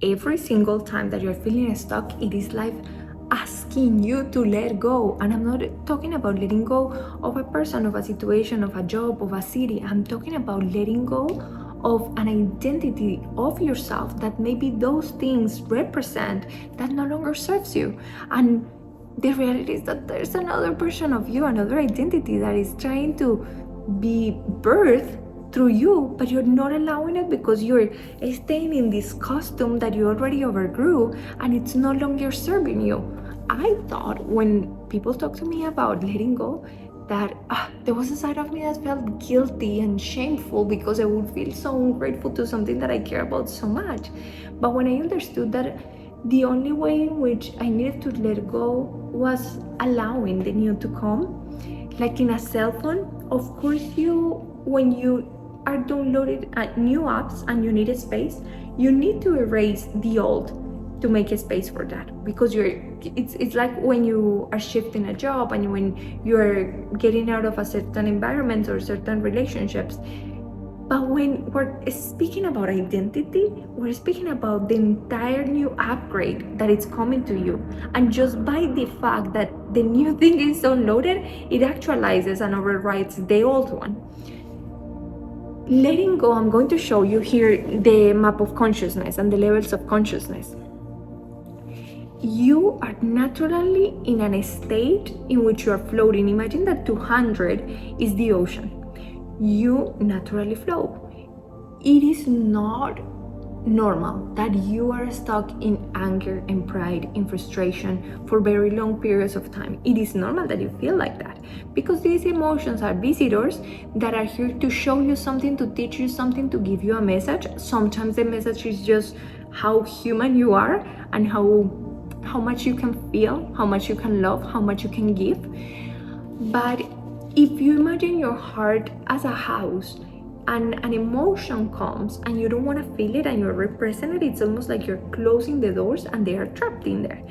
Every single time that you're feeling stuck, it is life asking you to let go. And I'm not talking about letting go of a person, of a situation, of a job, of a city. I'm talking about letting go of an identity of yourself that maybe those things represent that no longer serves you. And the reality is that there's another version of you, another identity that is trying to be birthed through you, but you're not allowing it because you're staying in this costume that you already overgrew and it's no longer serving you. I thought when people talk to me about letting go, that there was a side of me that felt guilty and shameful because I would feel so ungrateful to something that I care about so much. But when I understood that the only way in which I needed to let go was allowing the new to come, like in a cell phone, of course when you are downloaded new apps and you need a space, you need to erase the old to make a space for that, because it's like when you are shifting a job and when you're getting out of a certain environment or certain relationships. But when we're speaking about identity, we're speaking about the entire new upgrade that is coming to you. And just by the fact that the new thing is downloaded, it actualizes and overrides the old one. Letting go, I'm going to show you here the map of consciousness and the levels of consciousness. You are naturally in a state in which you are floating. Imagine that 200 is the ocean. You naturally flow. It is not normal that you are stuck in anger and pride, in frustration for very long periods of time. It is normal that you feel like that because these emotions are visitors that are here to show you something, to teach you something, to give you a message. Sometimes the message is just how human you are and how much you can feel, how much you can love, how much you can give. But if you imagine your heart as a house and an emotion comes and you don't want to feel it and you're repressing it, it's almost like you're closing the doors and they are trapped in there.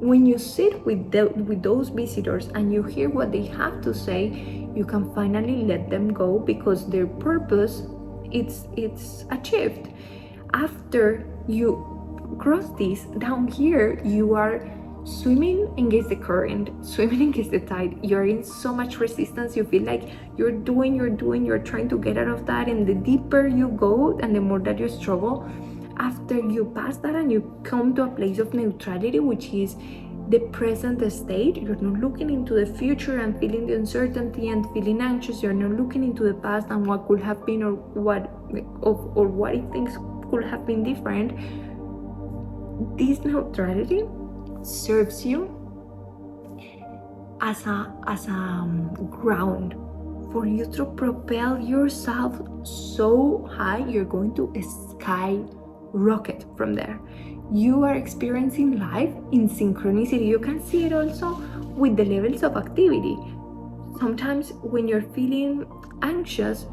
When you sit with those visitors and you hear what they have to say, you can finally let them go because their purpose it's achieved. After you cross this, down here you are swimming against the current, swimming against the tide. You're in so much resistance. You feel like you're trying to get out of that, and the deeper you go and the more that you struggle, after you pass that and you come to a place of neutrality, which is the present state, you're not looking into the future and feeling the uncertainty and feeling anxious. You're not looking into the past and what could have been or what if things could have been different. This neutrality serves you as a ground for you to propel yourself so high you're going to skyrocket from there. You are experiencing life in synchronicity. You can see it also with the levels of activity. Sometimes when you're feeling anxious,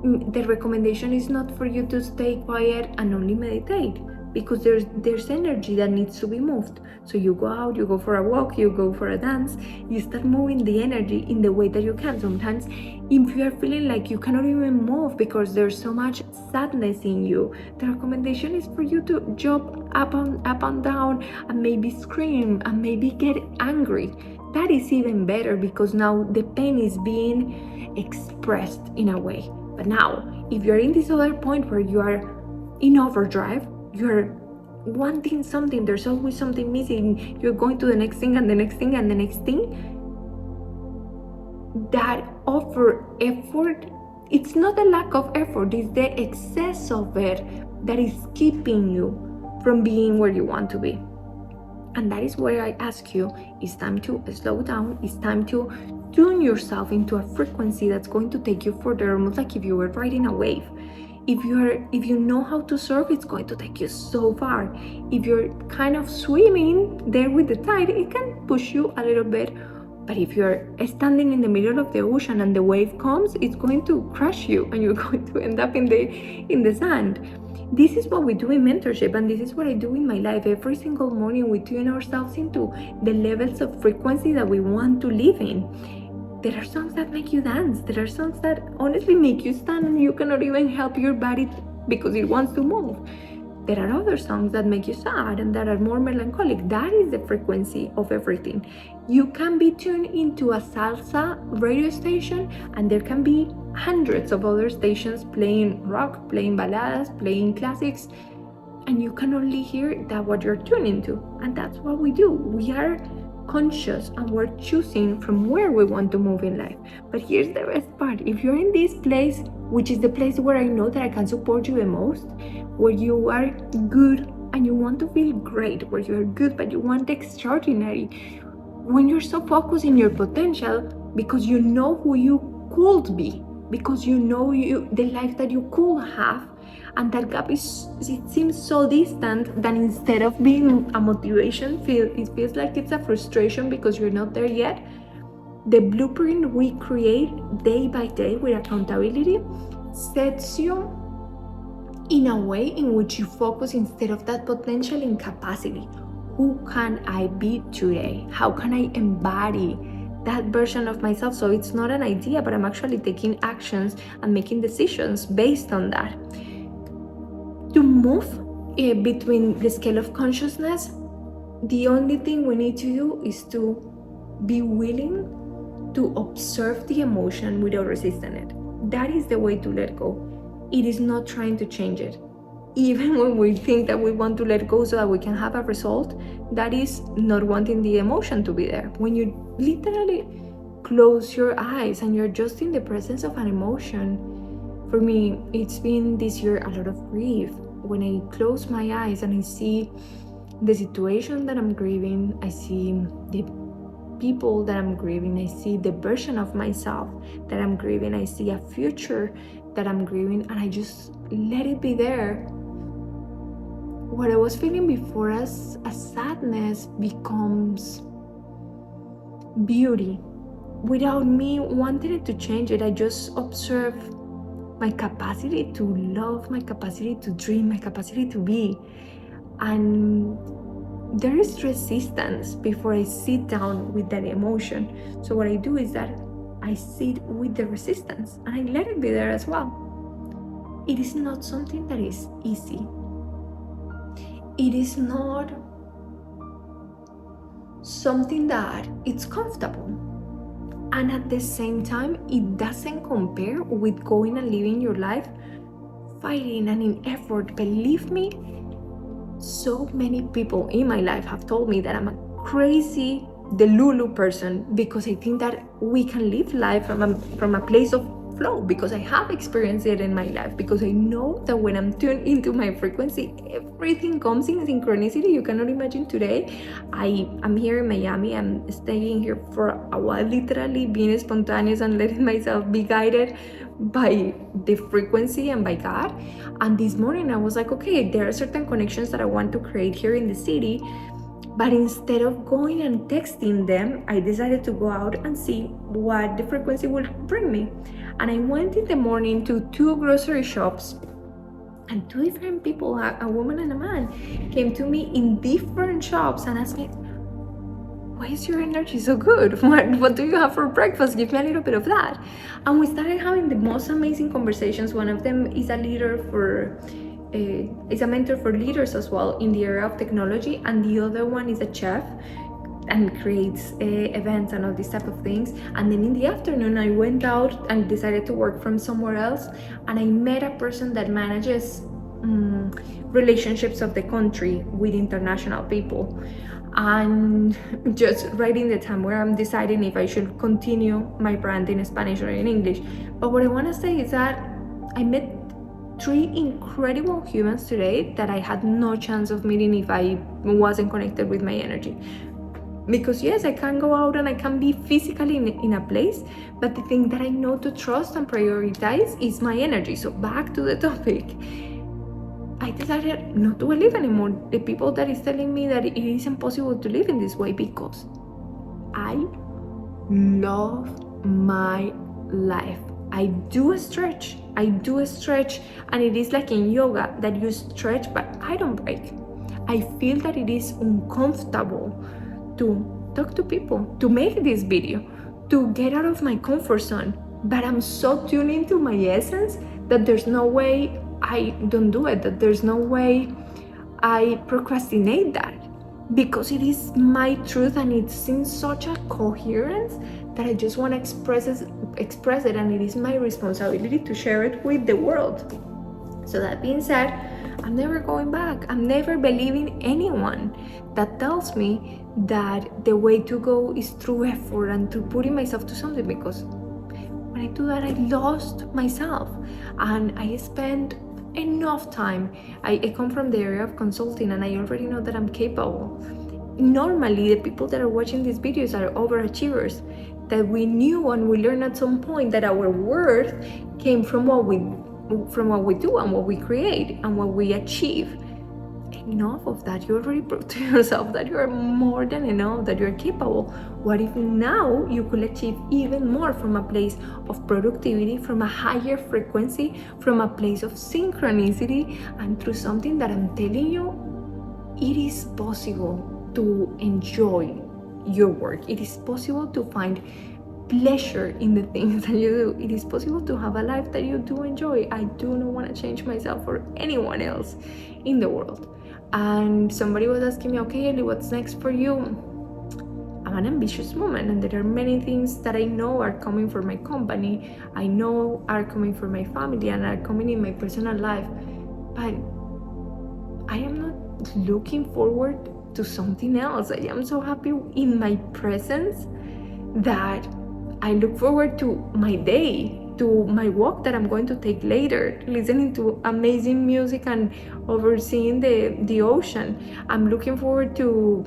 the recommendation is not for you to stay quiet and only meditate, because there's energy that needs to be moved. So you go out, you go for a walk, you go for a dance, you start moving the energy in the way that you can. Sometimes if you are feeling like you cannot even move because there's so much sadness in you, the recommendation is for you to jump up and down and maybe scream and maybe get angry. That is even better because now the pain is being expressed in a way. But now if you're in this other point where you are in overdrive, you're wanting something, there's always something missing, you're going to the next thing and the next thing and the next thing, that offer effort, it's not a lack of effort, it's the excess of it that is keeping you from being where you want to be. And that is where I ask you, it's time to slow down, it's time to tune yourself into a frequency that's going to take you further, almost like if you were riding a wave. If you know how to surf, it's going to take you so far. If you're kind of swimming there with the tide, it can push you a little bit. But if you're standing in the middle of the ocean and the wave comes, it's going to crush you and you're going to end up in the sand. This is what we do in mentorship, and this is what I do in my life. Every single morning we tune ourselves into the levels of frequency that we want to live in. There are songs that make you dance. There are songs that honestly make you stand and you cannot even help your body because it wants to move. There are other songs that make you sad and that are more melancholic. That is the frequency of everything. You can be tuned into a salsa radio station, and there can be hundreds of other stations playing rock, playing ballads, playing classics, and you can only hear that what you're tuned into. And that's what we do. We are conscious and we're choosing from where we want to move in life. But here's the best part. If you're in this place, which is the place where I know that I can support you the most, where you are good and you want to feel great, where you're good but you want extraordinary, when you're so focused in your potential because you know who you could be, because you know the life that you could have, and that gap it seems so distant that instead of being a motivation, it feels like it's a frustration because you're not there yet. The blueprint we create day by day with accountability sets you in a way in which you focus instead of that potential in capacity. Who can I be today? How can I embody that version of myself? So it's not an idea, but I'm actually taking actions and making decisions based on that. To move between the scale of consciousness, the only thing we need to do is to be willing to observe the emotion without resisting it. That is the way to let go. It is not trying to change it. Even when we think that we want to let go so that we can have a result, that is not wanting the emotion to be there. When you literally close your eyes and you're just in the presence of an emotion, for me, it's been this year a lot of grief. When I close my eyes and I see the situation that I'm grieving, I see the people that I'm grieving, I see the version of myself that I'm grieving, I see a future that I'm grieving, and I just let it be there. What I was feeling before as a sadness becomes beauty. Without me wanting it to change it, I just observe my capacity to love, my capacity to dream, my capacity to be. And there is resistance before I sit down with that emotion. So what I do is that I sit with the resistance and I let it be there as well. It is not something that is easy. It is not something that it's comfortable. And at the same time, it doesn't compare with going and living your life fighting and in effort. Believe me, so many people in my life have told me that I'm a crazy Delulu person because I think that we can live life from a place of flow, because I have experienced it in my life, because I know that when I'm tuned into my frequency, everything comes in synchronicity. You cannot imagine today. I'm here in Miami. I'm staying here for a while, literally being spontaneous and letting myself be guided by the frequency and by God. And this morning I was like, okay, there are certain connections that I want to create here in the city. But instead of going and texting them, I decided to go out and see what the frequency will bring me. And I went in the morning to 2 grocery shops, and 2 different people, a woman and a man, came to me in different shops and asked me, why is your energy so good? What do you have for breakfast? Give me a little bit of that. And we started having the most amazing conversations. One of them is a mentor for leaders as well in the area of technology, and the other one is a chef and creates events and all these type of things. And then in the afternoon I went out and decided to work from somewhere else, and I met a person that manages relationships of the country with international people. And just right in the time where I'm deciding if I should continue my brand in Spanish or in English. But what I want to say is that I met 3 incredible humans today that I had no chance of meeting if I wasn't connected with my energy. Because yes, I can go out and I can be physically in a place, but the thing that I know to trust and prioritize is my energy. So back to the topic, I decided not to live anymore. The people that is telling me that it is impossible to live in this way, because I love my life. I do stretch, and it is like in yoga that you stretch, but I don't break. I feel that it is uncomfortable to talk to people, to make this video, to get out of my comfort zone, but I'm so tuned into my essence that there's no way I don't do it, that there's no way I procrastinate that because it is my truth and it's in such a coherence that I just want to express it, and it is my responsibility to share it with the world. So that being said, I'm never going back. I'm never believing anyone that tells me that the way to go is through effort and through putting myself to something, because when I do that, I lost myself and I spent enough time. I come from the area of consulting and I already know that I'm capable. Normally, the people that are watching these videos are overachievers, that we knew and we learned at some point that our worth came from what we do and what we create and what we achieve. Enough of that. You already proved to yourself that you are more than enough, that you're capable. What if now you could achieve even more from a place of productivity, from a higher frequency, from a place of synchronicity, and through something that I'm telling you, it is possible to enjoy your work. It is possible to find pleasure in the things that you do. It is possible to have a life that you do enjoy. I do not want to change myself or anyone else in the world. And somebody was asking me, okay, Ellie, what's next for you? I'm an ambitious woman, and there are many things that I know are coming for my company, I know are coming for my family, and are coming in my personal life. But I am not looking forward to something else. I am so happy in my presence that I look forward to my day, to my walk that I'm going to take later, listening to amazing music and overseeing the ocean. I'm looking forward to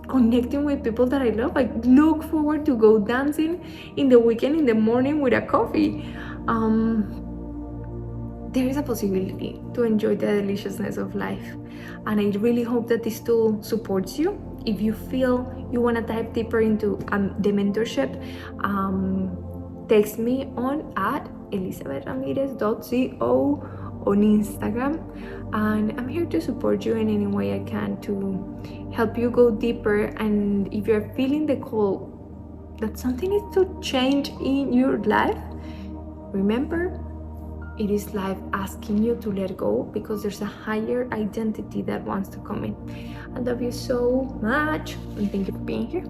connecting with people that I love. I look forward to go dancing in the weekend in the morning with a coffee. There is a possibility to enjoy the deliciousness of life, and I really hope that this tool supports you. If you feel you want to dive deeper into the mentorship, text me on at elizabethramirez.co on Instagram, and I'm here to support you in any way I can to help you go deeper. And if you're feeling the call that something needs to change in your life, remember, it is life asking you to let go, because there's a higher identity that wants to come in. I love you so much, and thank you for being here.